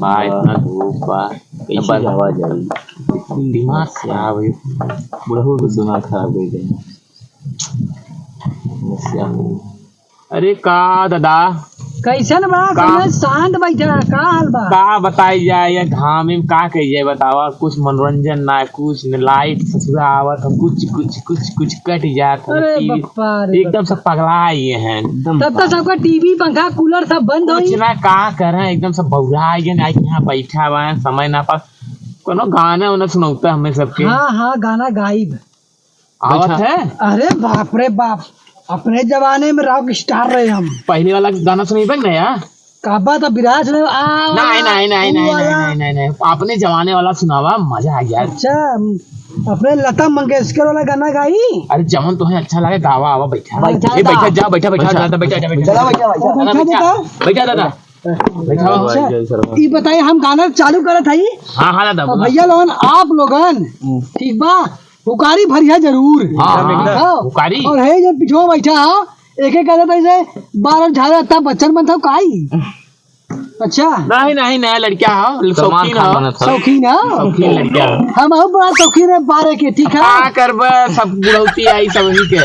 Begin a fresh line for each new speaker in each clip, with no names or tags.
बा इतना धूप बा
कैसे हवा जाई
दिमाग खराब है
बुढ़ऊ के दिमाग खराब कर देना समस्या हो।
अरे का दादा
कैसन बा कैसन शांत बैठा का हाल बा
का बताई जाए या घाम में का कही जाए बतावा कुछ मनोरंजन ना कुछ न लाइट ससुरा आवत कुछ कुछ कुछ कुछ कट जात
अरे बप्पा रे
एकदम सब पगला ये हैं एकदम
तब तक सबका टीवी पंखा कूलर सब बंद
कुछ
होई
ना का करें एकदम सब बौरा ये ना यहाँ बैठा हुआ है समय ना पास कोनो गाना उन्हें सुनाता हमें सबके
हाँ गाना गाइब
आवत है
अरे बाप रे बाप अपने जमाने में रॉक स्टार रहे हम
पहले वाला गाना सुनी बन ना यार
काबा तो विराज रहे
नहीं नहीं नहीं नहीं नहीं नहीं नहीं आपने जमाने वाला सुनावा मजा आ गया
अच्छा अपने लता मंगेशकर वाला गाना गाई
अरे जमन तुम्हें अच्छा लगे गावा आवा बैठा
बैठा
ए बैठा जा बैठा बैठा दादा बैठा जा बैठा बैठा दादा बैठा
अच्छा ये बताइए हम गाना चालू करत हई
हाँ हाँ दादा
तो भैया लोगन आप लोगन ठीक बा पुकारी भरिया जरूर
पुकारी
और है जब पिछवा बैठा एक एक करत ऐसे 12 झाड़ा तब बच्चन बनता काई अच्छा
नहीं नहीं नया लड़किया हो शौकीन हो
शौकीन है
शौकीन लड़किया
हम बड़ा शौकीन है 12 के ठीक है
का करबे सब बुढ़ौती आई सब ही के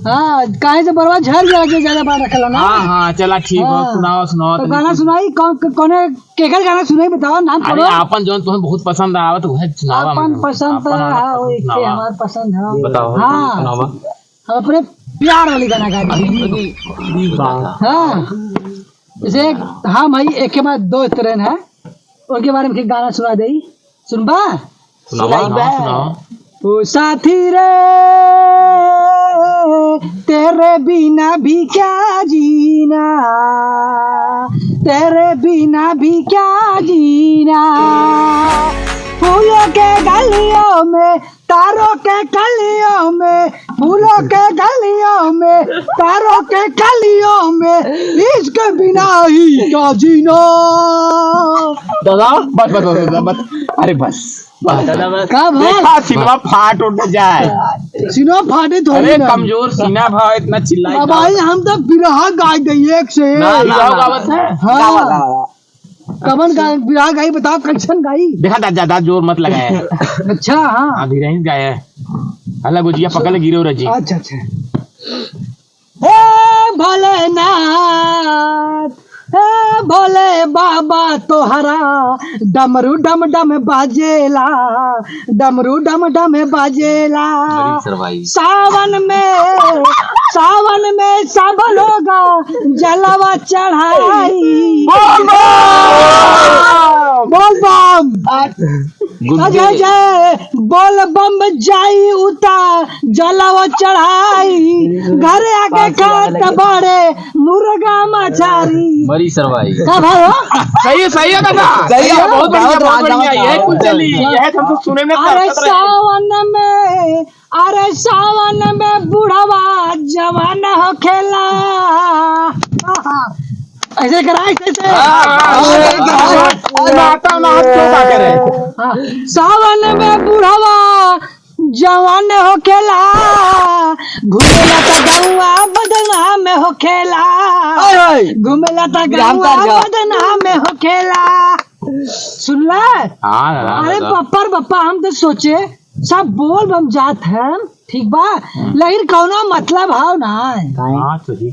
हाँ काहे से बरवा झड़ गया के ज्यादा बार रखला ना
हाँ हाँ चला ठीक हो
हाँ।
सुनाओ सुनाओ
तो गाना सुनाई कौन केकर गाना सुनाई बताओ नाम
अरे
करो
आपन जोन तुम्हें बहुत पसंद आवत तो वह सुनावा
अपन पसंद
आपन
है वो एक
सुनावा।
हमार पसंद है
बताओ
हाँ
सुनावा
हम अपने प्यार वाली गाना गाएंगे हाँ जैसे हाँ भाई एक के बाद 2 ट्रेन है उनके बारे में गाना सुना दे सुनबा
सुनाओ
ओ साथी रे तेरे बिना भी क्या जीना तेरे बिना भी क्या जीना फूलों के गलियों में तारों के कलियों में फूलों के गलियों में तारों के कलियों में इसके बिना ही क्या जीना
दादा बस बस बस बस अरे बस दादा बस
कब है
देखा सिनेमा फाट उठ जाए
सीना फाटे थोड़ी
अरे
ना
कमजोर सीना भाव इतना चिल्लाई
अब भाई हम तो बिरहा गाय गई एक से
ना गावत है
हाँ कमन गाय बिरहा गाई बताओ कैसन गाई
देखा ज्यादा जोर मत लगाए
अच्छा हाँ
हाँ धीरे ही गाए अल्लाह गुजिया पकड़ गिरो रजी
अच्छा अच्छा हे भोलेनाथ हे भोले बाबा तोहरा डमरू डम डम बाजेला डमरू डम डम बाजेला सावन में सब लोग जलवा चढ़ाई बोल बम अजय जय बोल बम जाई उता जलवा चढ़ाई घरे आके खात बड़े मुर्गा मछारी
मरी सरवाई
का भाई
सही है दादा सही है बहुत बढ़िया ये कुछ चली यह हम तो सुने में अरे सावन में बुढ़वा जवान हो खेला ऐसे करा ऐसे सावन में बुढ़वा जवान हो खेला घूमेला तो गौआ बदना में हो खेला घूमेला तो गौआ बदना में हो खेला सुनला अरे पप्पा हम तो सोचे सब बोल बम जात है ठीक बा लेकिन कौनो मतलब हाव ना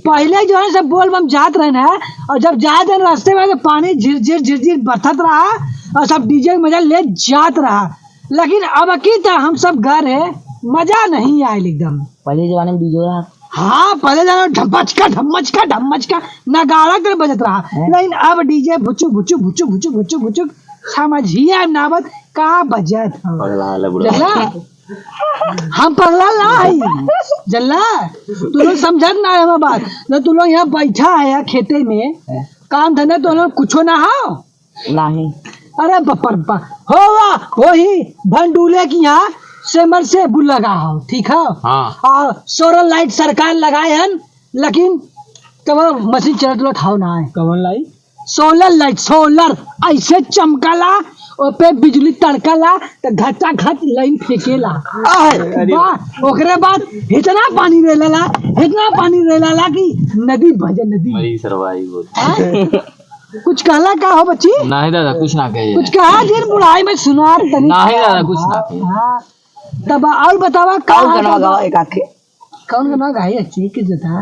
पहले जो है सब बोल बम जात रहे ना और जब जात रहे रास्ते में तो पानी झिरझिर बरसत रहा और सब डीजे मजा ले जात रहा लेकिन अब की तो हम सब घर है मजा नहीं आये एकदम
पहले जमाने में डीजे रहा
हाँ पहले जमाने ढमचका नगाड़ा कर बजत रहा लेकिन अब डीजे भुचु भुचु भुचु भुचु भुचु भुचु समझिए नावत का बजत हम पगला लाई जल्ला तू लोग समझत ना है बात न तू लोग यहाँ बैठा है खेते में काम धंधा तो लोग कुछ ना हो
नहीं
अरे पप्पा होगा वही भंडूले की यहाँ सेमर से बुल लगा हो ठीक है और सोलर लाइट सरकार लगाए हैं लेकिन कब मशीन चलत लो था ना है कवन लाई सोलर लाइट सोलर ऐसे चमकला और पे बिजली तड़कला तो घटा घट लाइन फेंकेला ओकरे बाद इतना पानी रेला कि नदी भजे नदी
मरी सरवाई
कुछ कहला का हो बच्ची?
नहीं दादा कुछ ना कहिए।
कुछ कहा दिन बुढ़ाई में सुनार तनी।
नहीं दादा कुछ ना कहिए।
हाँ तब और बतावा
कौन गाना गावा एक आखे
कौन गाना गाई अच्छी की जता